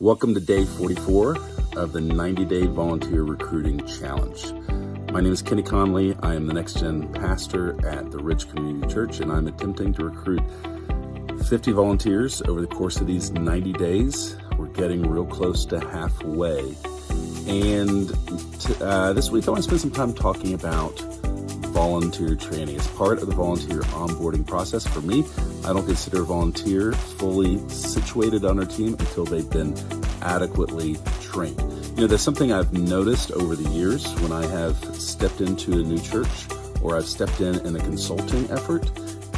Welcome to day 44 of the 90-day volunteer recruiting challenge. My name is Kenny Conley. I am the Next Gen pastor at the Ridge Community Church, and I'm attempting to recruit 50 volunteers over the course of these 90 days. We're getting real close to halfway. And this week I want to spend some time talking about volunteer training. It's part of the volunteer onboarding process. For me, I don't consider a volunteer fully situated on our team until they've been adequately trained. You know, there's something I've noticed over the years when I have stepped into a new church or I've stepped in a consulting effort,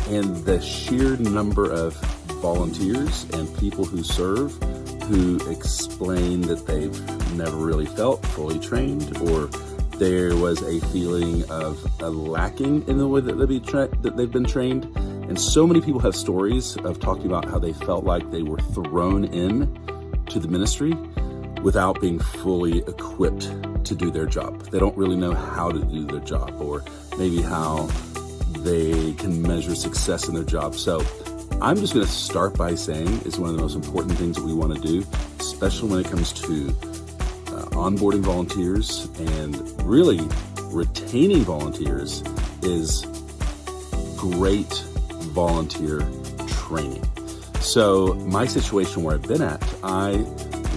and the sheer number of volunteers and people who serve who explain that they've never really felt fully trained, or there was a feeling of a lacking in the way that they've been trained. And so many people have stories of talking about how they felt like they were thrown in to the ministry without being fully equipped to do their job. They don't really know how to do their job, or maybe how they can measure success in their job. So I'm just going to start by saying it's one of the most important things that we want to do, especially when it comes to onboarding volunteers and really retaining volunteers, is great volunteer training. So my situation where I've been at, I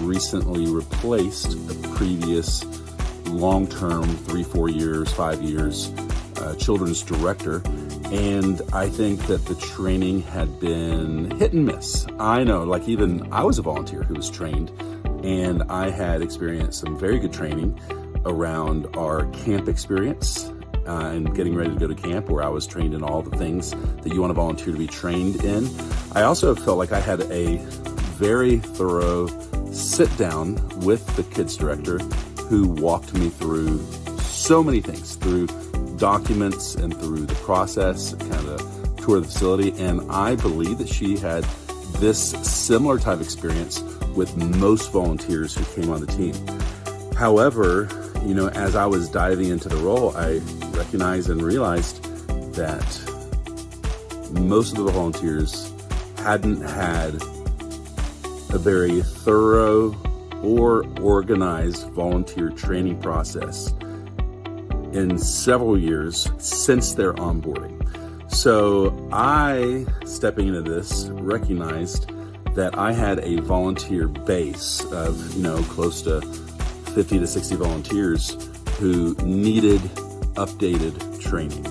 recently replaced a previous long-term 3-4 years, 5 years children's director. And I think that the training had been hit and miss. I know, like, even I was a volunteer who was trained, and I had experienced some very good training around our camp experience and getting ready to go to camp, where I was trained in all the things that you want a volunteer to be trained in. I also felt like I had a very thorough sit down with the kids director, who walked me through so many things, through documents and through the process, kind of tour of the facility. And I believe that she had this similar type of experience with most volunteers who came on the team. However, you know, as I was diving into the role, I recognized and realized that most of the volunteers hadn't had a very thorough or organized volunteer training process in several years since their onboarding. So I, stepping into this, recognized that I had a volunteer base of, you know, close to 50 to 60 volunteers who needed updated training.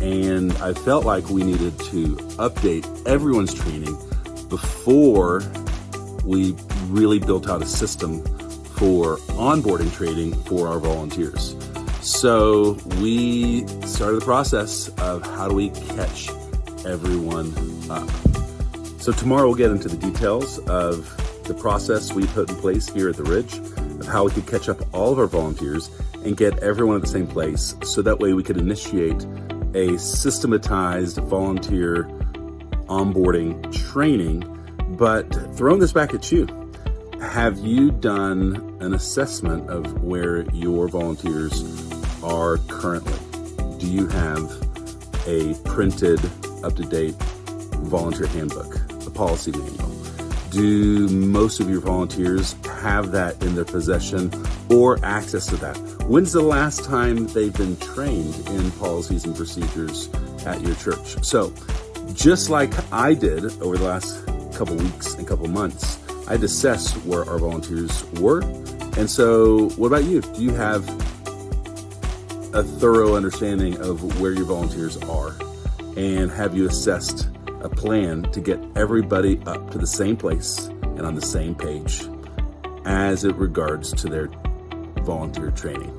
And I felt like we needed to update everyone's training before we really built out a system for onboarding training for our volunteers. So we started the process of how do we catch everyone up. So tomorrow we'll get into the details of the process we put in place here at the Ridge, of how we could catch up all of our volunteers and get everyone at the same place, so that way we could initiate a systematized volunteer onboarding training. But throwing this back at you, have you done an assessment of where your volunteers are currently? Do you have a printed, up-to-date volunteer handbook, a policy manual? Do most of your volunteers have that in their possession or access to that? When's the last time they've been trained in policies and procedures at your church? So just like I did over the last couple weeks and couple months, I'd assess where our volunteers were. And so what about you? Do you have a thorough understanding of where your volunteers are? And have you assessed a plan to get everybody up to the same place and on the same page as it regards to their volunteer training?